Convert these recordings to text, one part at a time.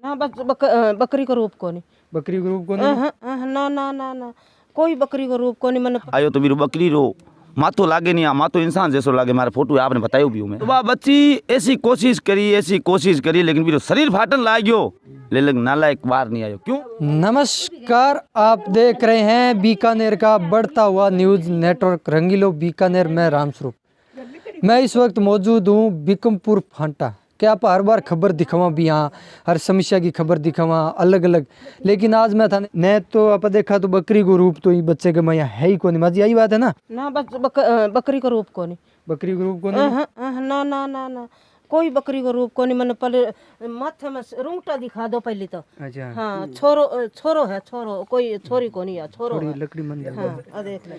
ना बकरी का रूप कोनी। बकरी का रूप कोनी? ना ना ना ना कोई बकरी का रूप कोनी। मैंने आयो तो मेरी बकरी रो मातो लागे नहीं, मातो इंसान जैसो लागे। मारा फोटो आपने बतायो भी हूँ मैं। तो वह बच्ची ऐसी कोशिश करी लेकिन मेरा शरीर फाटन लाग गयो, लेकिन नालायक बाहर नहीं आयो। क्यों? नमस्कार, आप देख रहे हैं बीकानेर का बढ़ता हुआ न्यूज नेटवर्क रंगीलो बीकानेर में रामस्वरूप। मैं इस वक्त मौजूद हूँ बिकमपुर फांटा। क्या आप हर बार खबर दिखावा भी, यहाँ हर समस्या की खबर दिखावा अलग अलग, लेकिन आज मैं था ने तो आप देखा तो बकरी को रूप तो ये बच्चे के मैं यहाँ है ही कौन। माजी यही बात है ना? ना बकरी का रूप कोनी। बकरी का रूप कौन? ना ना ना ना कोई बकरी का रूप कोनी। मैंने पहले माथे में रूंगटा दिखा दो पहले तो। अच्छा हाँ छोरो है, छोरो कोई छोरी कोनी या छोरो है। लकड़ी मन हाँ देख ले,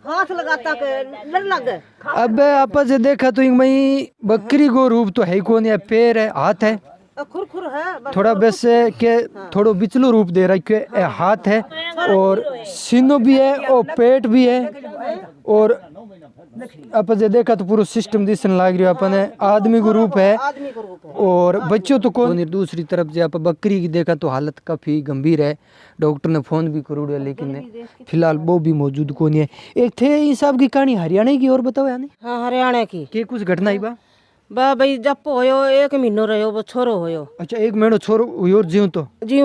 हाथ लगाता के लड़ लग। अब आप जे देखा तो मई बकरी को रूप तो है कौन, या पैर है हाथ है खुरखुर है थोड़ा वैसे के थोड़ो बिचलो रूप दे रहा है, हाथ है और सीनो भी है और पेट भी है। और आप जे देखा तो पूरा सिस्टम दिसने लग रहा है। अपने आदमी को रूप है और बच्चों तो कौन। दूसरी तरफ जो आप बकरी की देखा तो हालत काफी गंभीर है। डॉक्टर ने फोन भी करूँ है लेकिन फिलहाल वो भी मौजूद कौन है। एक थे इन सब की कहानी हरियाणा की और बताओ यानी? हाँ हरियाणा की के कुछ घटना ही बा भाई जब होयो 1 महीनो रहो वो छोरो होयो। अच्छा 1 महीनो छोरो हुयो जीव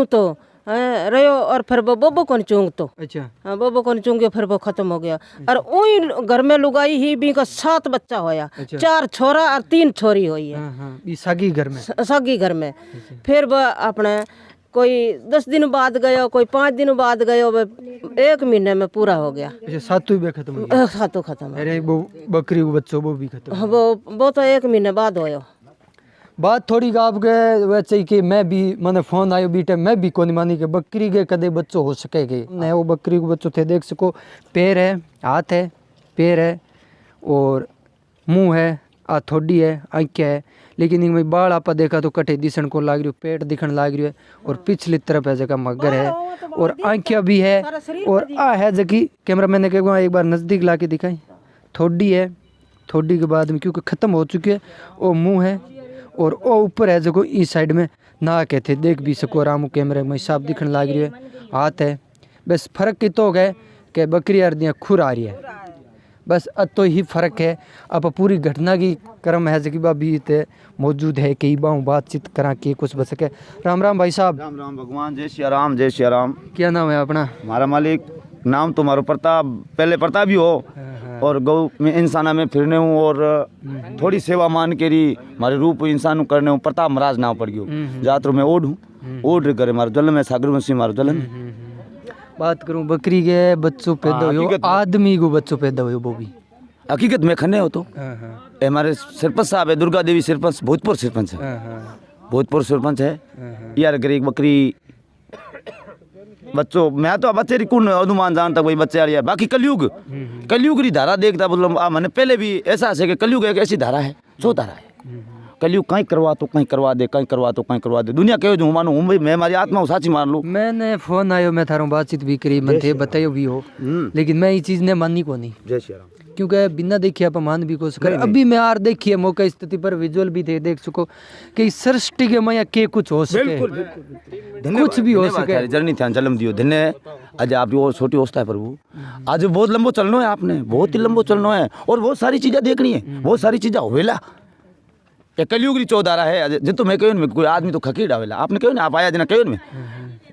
तो रहो और फिर वो बोबो कौन चूंग तो। अच्छा हाँ बोबो कौन चूंग गया, फिर वो खत्म हो गया। और वही घर में लुगाई ही भी का 7 बच्चा होया। 4 छोरा और 3 छोरी हुई है। ये सागी घर में सागी घर में। फिर वो अपने कोई 10 दिन बाद गयो, कोई 5 दिन बाद गयो, 1 महीने में पूरा हो गया। अच्छा सातों भी खत्म हो गया? सातों खत्म। अरे वो बकरी को बच्चों वो भी खत्म? वो तो 1 महीने बाद होयो। बात थोड़ी आपके वैसे कि मैं भी मैंने फोन आयो बीटे मैं भी कोनी मानी के बकरी के कदे बच्चों हो सकेगे नहीं। वो बकरी को बच्चों थे देख सको, पैर है, हाथ है, पैर है और मुंह है, थोड़ी है, आँखें है, लेकिन इनमें बाल आप देखा तो कटे दिसन को लाग रही हो, पेट दिखन लाग रही है और पिछली तरफ है जगह मगर है और आँखें भी है और है जगह कैमरा मैंने कहा एक बार नज़दीक ला के दिखाई। थोड़ी है, थोड़ी के बाद में क्योंकि ख़त्म हो चुकी है। वो मुँह है और वो ऊपर है जो इस साइड में ना कहते देख भी सको आराम कैमरे में साफ दिखने लग रही है। हाथ है, बस फर्क की तो है कि बकरी अर्दियाँ खुर आ रही है, बस तो ही फर्क है। अब पूरी घटना की क्रम है जो भी मौजूद है कई बार बातचीत करा के कुछ बच सके। राम राम भाई साहब। राम राम भगवान, जय श्री राम, जय श्री राम। क्या नाम है अपना? हमारा मालिक नाम तो मारो प्रताप, पहले प्रताप ही हो और गौ में इंसाना में फिरने हूँ और थोड़ी सेवा मान के रही हमारे रूप इंसान करने हूँ। प्रताप महाराज नाम पड़ गयो। जातर में ओढ़ हूँ, ओढ़ करे मारो जल में सागर में सी मारो जल में। बात करूँ बकरी के बच्चों पैदा हुए, आदमी को बच्चों पैदा हुए वो भी हकीकत में खन्ने हो तो हमारे सरपंच साहब है, दुर्गा देवी सरपंच, भूतपूर्व सरपंच है, भूतपूर्व सरपंच है यार। अगर एक बकरी बच्चों मैं तो बच्चे री कौन अनुमान जानता कोई बच्चे यार। बाकी कलयुग री धारा देखता मतलब मैंने पहले भी ऐसा है कि कलयुग एक ऐसी धारा है जो धारा है कलयुग कहीं करवा तो कहीं करवा दे, कहीं करवा तो कहीं करवा दे। दुनिया कहो जो मानू हूँ मैं हमारी आत्मा साची मान लूँ। मैंने फोन आयो मैं थारों बातचीत भी करी मन थे बतायो भी हो, लेकिन मैं ये चीज़ ने मानी को नहीं। जय श्री राम। क्योंकि बिना देखे आप मान भी कोशिश करें। अभी मैं यार देखिए मौका स्थिति पर विजुअल भी थे देख सको कि सृष्टि के माया के कुछ हो सके, कुछ भी हो सके। जर्नी ध्यान जन्म दियो धन्य। आज आप और छोटी अवस्था है प्रभु, आज बहुत लंबो चलना है आपने, बहुत ही लंबो चलना है और बहुत सारी चीजें देखनी है, बहुत सारी चीजें होवेला। ये कलयुग की चौधारा है जिन तो मैं कहूँ में कोई आदमी तो खकी डावेला। आपने कहूँ ना आप आया जना कहूँ में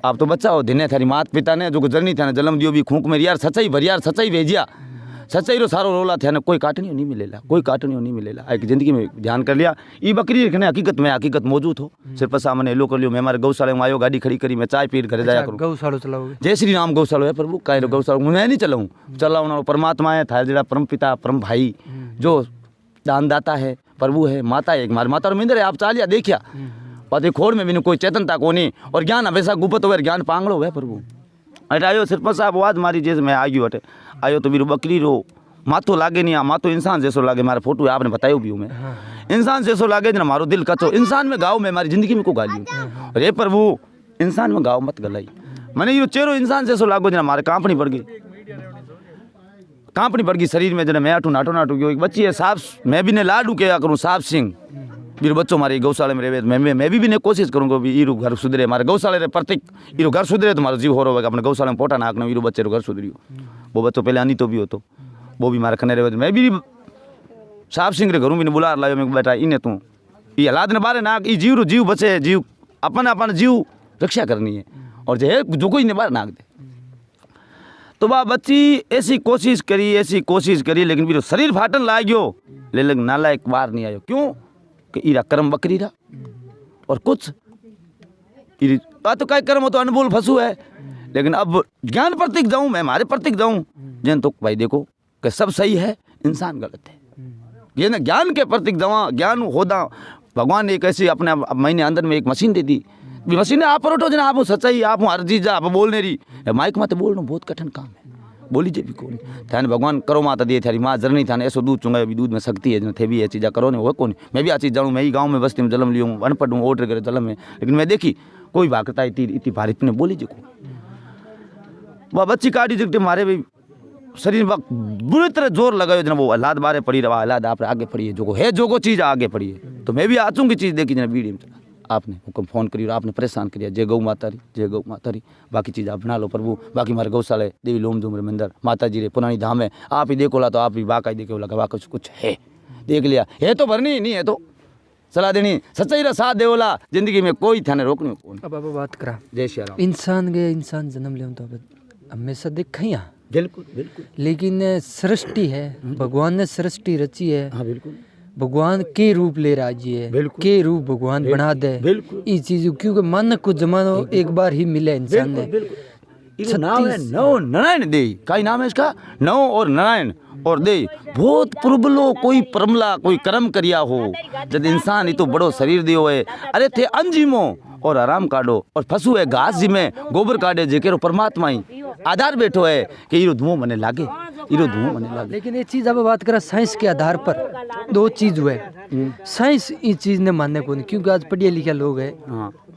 आप तो बच्चा हो धन्य थारी माता पिता ने जो जर्नी था जन्म दियो भी खूंक में यार सच्चाई भर यार सच्चाई भेजिया, सच्चाई रो सारो रोला थे ना कोई काटनी नहीं मिलेला, कोई काटनी नहीं मिलेला। एक जिंदगी में ध्यान कर लिया ये बकरी रखने हकीकत में हकीकत मौजूद हो सिर्फ सामने लो कर लियो। मैं हमारे गौशाला में आयो गाड़ी खड़ी करी मैं चाय पी घर जाया करूँ। गौशाला चलाओगे? जय श्री राम गौशाला है प्रभु कह गौशाला मैं नहीं चलाऊँ चलाऊँ। परमात्मा है था जरा परम पिता परम भाई जो दानदाता है प्रभु है, माता है एक हमारी माता रमिंदर है। आप चालिया देखिया पति खोड़ में भी कोई चेतनता को नहीं और ज्ञान हमेशा गुप्त हो ज्ञान पांगड़ो है प्रभु। अरे आयो सरपंच साहब आवाज मारी जैसे मैं आ गयो हटे आयो तो मेरी बकरी रो मातो लागे नहीं, मातो इंसान जैसो लागे। मारा फोटो आपने बतायो भी हूँ मैं इंसान जैसो लागे जना मारो दिल कचो। इंसान में गाँव में हमारी जिंदगी में को गाली अरे प्रभु इंसान में गाँव मत गलाई। मैंने यो चेहरो इंसान जैसो लागो जना मारे कांपनी पड़ गई, कांपनी पड़ गई शरीर में जना मैं आटू नाटो नाटू गयो। एक बच्ची है साफ मैं भी ने लाडू क्या करूँ साफ सिंह बीरो बच्चों हमारे गौशाला में रहे, मैं भी ने कोशिश करूँगा भी ईरो घर सुधरे, हमारे गौशाले रे प्रत्येक ईरो घर सुधरे तो हमारा जीव हो रहा होगा। अपने गौशाला में पोटा नाकना ईरो बच्चे रो घर सुधरी हो, वो बच्चों पहले आनी तो भी हो, तो वो भी हमारे खने रहे। मैं भी साहब सिंह रे घरों भी बुला लायो, मैं बेटा इन्हें तू ये हालात ने बारे नाक, ये जीव बचे, जीव अपन जीव रक्षा करनी है, और जो कोई ने बाहर नाक दे। तो वह बच्ची ऐसी कोशिश करी, लेकिन भी शरीर फाटन ला गयो, लेकिन नालायक बाहर नहीं आयो। क्यों कि ईरा कर्म बकरी रहा, और कुछ तो काय कर्म हो तो अनमोल फंसू है। लेकिन अब ज्ञान प्रतीक जाऊं मैं, हमारे प्रतीक जाऊं जन तो भाई देखो कि सब सही है, इंसान गलत है। ये ना ज्ञान के प्रतीक दवा, ज्ञान होदा भगवान ने एक ऐसी अपने महीने अंदर में एक मशीन दे दी, मशीन आप परोटो जना, आप सच्चाई, आप हर चीज आप बोलने रही माइक माते बोलना बहुत कठिन काम है, बोली जे भी कौन थाने भगवान करो माता दिए थारी माँ जरनी थाने ऐसो दूध चुंगा भी दूध में शक्ति है, थे भी ये चीज़ा करो नहीं हो कौन। मैं भी आ चीज़ जानूँ, मैं ही गाँव में बस्ती में जन्म लिया हूँ, अनपढ़ हूँ, ऑर्डर करे जन्म में, लेकिन मैं देखी कोई भागता इतनी भारी ने बोली जे को वह बच्ची काटी जगते मारे भी शरीर में बुरी तरह जोर लगायो जना, वो हालात बारे पड़ी रहा, हालात आप आगे पड़ी है, जो चीज़ आगे पड़ी है। तो मैं भी आचूँगी चीज़ देखी जना वीडियो में, आपने हुक्म फ़ोन करी और आपने परेशान करिया, जय गौ माता री, बाकी चीज़ आप बना लो प्रभु, बाकी हमारे गौशाला देवी लोम झूम रे मंदिर माता जी रे पुरानी धाम है, आप ही देखो ला तो आप भी बाका ही देखो लगा बाका कुछ है, देख लिया है तो भरनी नहीं है तो सलाह देनी, सच्चाई रा साथ देवला, जिंदगी में कोई थाने रोकनी कौन। अब बात करा जय श्री राम। इंसान जन्म ले तो हमेशा देखा ही, बिल्कुल, लेकिन सृष्टि है, भगवान ने सृष्टि रची है, हाँ बिल्कुल, भगवान के रूप ले राजी है, के रूप भगवान बना दे इस चीज, क्योंकि मन को जमानो एक बार ही मिले इंसान ने। नाम है नौ नारायण दे, का नाम है इसका, नौ और नारायण और दे, बहुत प्रबलो कोई परमला कोई कर्म करिया हो, जब इंसान तो बड़ो शरीर दियो है, अरे थे अंजिमो और आराम काटो, और फसू है घास जी में गोबर काटे, जेके परमात्मा ही आधार बैठो है कि ईरो धुआं मने लागे, लेकिन ये चीज अब बात करा साइंस के आधार पर दो चीज हुए, साइंस इस चीज ने मानने को नहीं, क्योंकि आज पढ़े लिखे लोग है,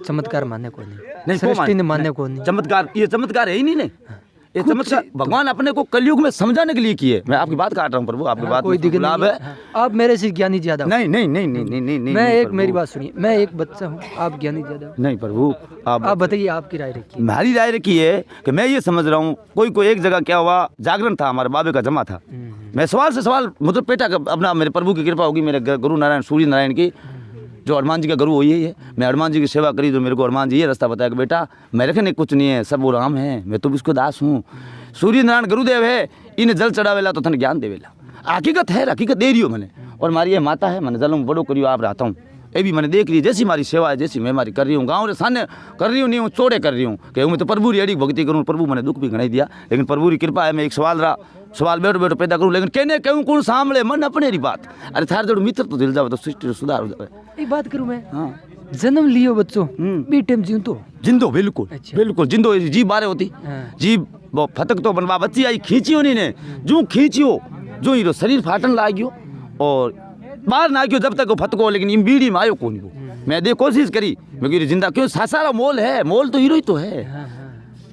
चमत्कार मानने को नहीं, सृष्टि ने मानने को नहीं। चमत्कार, ये चमत्कार है ही नहीं, ये चमत्कार भगवान अपने को कलयुग में समझाने के लिए किए। मैं आपकी बात काट रहा हूँ प्रभु, आपकी बात कोई दिक्कत नहीं है, आप मेरे से ज्ञानी ज्यादा। नहीं, मैं एक मेरी बात सुनिए, मैं एक बच्चा हूँ, आप ज्ञानी ज्यादा। नहीं प्रभु, आप बताइए, आपकी राय रखिए। हमारी राय रखी है कि मैं ये समझ रहा हूँ, कोई एक जगह क्या हुआ, जागरण था, हमारे बाबे का जमा था, मैं सवाल से सवाल मतलब पेटा अपना, मेरे प्रभु की कृपा होगी, मेरे गुरु नारायण सूर्य नारायण की, जो हनुमान जी का गुरु वही है, मैं हनुमान जी की सेवा करी, जो मेरे को हनुमान जी ये रास्ता बताया कि बेटा मेरे के नहीं कुछ नहीं है, सब वो राम है, मैं तो इसको दास हूँ। सूर्य नारायण गुरुदेव है, इन्हें जल चढ़ावेला तो थन ज्ञान देवेला, हकीकत है, हकीकत दे रही हो मैंने, और हमारी ये माता है, मैंने जल बड़ो करियो आप रहता हूँ, ये भी मैंने देख रही है, जैसी हमारी सेवा है, जैसी मैं हमारी कर रही हूँ, गाँव रे सामने कर रही हूँ, नहीं हूँ चोड़े कर रही हूँ कि मैं तो प्रभु री अड़ी भक्ति करूँ, प्रभु मैंने दुख भी घनाई दिया, लेकिन प्रभु की कृपा है, मैं एक सवाल बैठो पैदा करूँ, लेकिन कहने कहूँ कौन सामले मन अपने री बात, अरे थार जोड़ मित्र तो दिल जावे तो सृष्टि सुधार हो जाए। एक बात करूँ मैं, जन्म लियो बच्चों बी टाइम जिंदो बिल्कुल, बिल्कुल जिंदो, जी बारे होती जी वो फतक तो बनवा, बच्ची आई खींचियो नहीं ने, जो खींचियो जो हीरो शरीर फाटन लागियो और बाहर ना क्यों जब तक वो फतको, लेकिन इन बीड़ी में आयो कौन वो, मैं दे कोशिश करी, मैं जिंदा क्यों सारा मोल है, मोल तो हीरो ही तो है,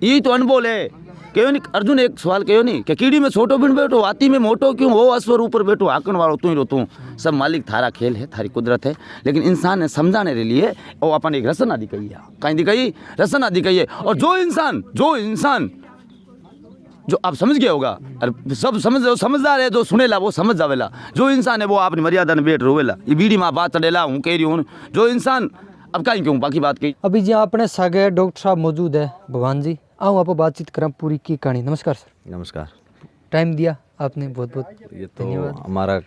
यही तो अनमोल है। क्यों नहीं अर्जुन एक सवाल क्यों नहीं कि कीड़ी में छोटो बिन बैठो, हाथी में मोटो क्यों हो, अश्वर ऊपर बैठो, आकन वालो तू ही रो तू, सब मालिक थारा खेल है, थारी कुदरत है, लेकिन इंसान ने समझाने के लिए वो अपन एक रसन आदि कही है, कहीं दिखाई रसन आदि कही है, और जो इंसान जो आप समझ गया होगा, अरे सब समझदार है, जो सुनेला वो समझ जावेला, जो इंसान है वो अपनी मर्यादा में बैठ रोवेला, ये बीड़ी माँ बात चढ़ेला हूँ कह रही हूँ, जो इंसान अब कहीं क्यों बाकी बात कही। अभी जी अपने सागे डॉक्टर साहब मौजूद है, भगवान जी आओ आप बातचीत करें पूरी की कहानी। नमस्कार सर। नमस्कार। टाइम दिया आपने, बहुत बहुत ये तो हमारा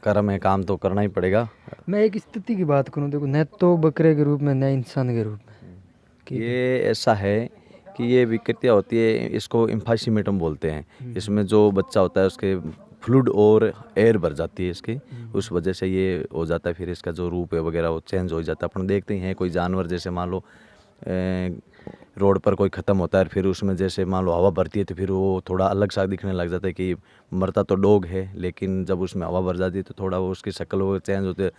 कर्म है, काम तो करना ही पड़ेगा। मैं एक स्थिति की बात करूं, देखो न तो बकरे के रूप में न इंसान के रूप में, ये ऐसा है कि ये विकृतियाँ होती है, इसको इम्फाइसीमेटम बोलते हैं। इसमें जो बच्चा होता है उसके फ्लूइड और एयर भर जाती है इसकी, उस वजह से ये हो जाता है, फिर इसका जो रूप है वगैरह वो चेंज हो जाता है। अपन देखते हैं कोई जानवर जैसे मान लो रोड पर कोई ख़त्म होता है, फिर उसमें जैसे मान लो हवा भरती है तो फिर वो थोड़ा अलग सा दिखने लग जाता है कि मरता तो डॉग है, लेकिन जब उसमें हवा भर जाती है तो थोड़ा वो उसकी शक्ल वो चेंज होती है,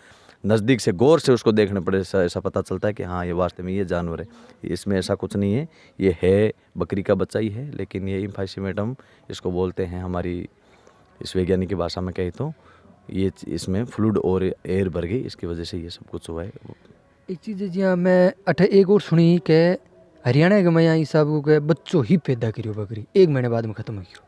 नज़दीक से गौर से उसको देखने पड़े ऐसा पता चलता है कि हाँ ये वास्तव में ये जानवर है। इसमें ऐसा कुछ नहीं है, ये है बकरी का बच्चा ही है, लेकिन ये इम्फाइसीमेटम इसको बोलते हैं हमारी इस वैज्ञानिक की भाषा में कहे तो। ये इसमें फ्लूड और एयर भर गई, इसकी वजह से ये सब कुछ हुआ है। एक चीज़ है जी हाँ, मैं अठे एक और सुनी के हरियाणा के मैं यहाँ साहब के बच्चों ही पैदा करियो बकरी 1 महीने बाद में ख़त्म हो गयो।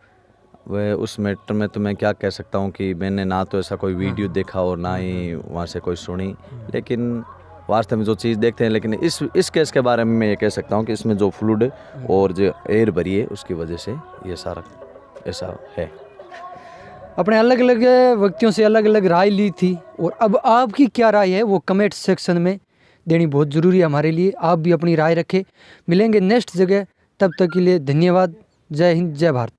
वह उस मैटर में तो मैं क्या कह सकता हूँ कि मैंने ना तो ऐसा कोई वीडियो देखा और ना ही वहाँ से कोई सुनी, लेकिन वास्तव में जो चीज़ देखते हैं, लेकिन इस केस के बारे में मैं ये कह सकता हूँ कि इसमें जो फ्लूड और जो एयर भरी है उसकी वजह से ये सारा ऐसा है। अपने अलग अलग व्यक्तियों से अलग अलग राय ली थी, और अब आपकी क्या राय है वो कमेंट सेक्शन में देनी बहुत ज़रूरी है हमारे लिए। आप भी अपनी राय रखें। मिलेंगे नेक्स्ट जगह, तब तक के लिए धन्यवाद। जय हिंद, जय भारत।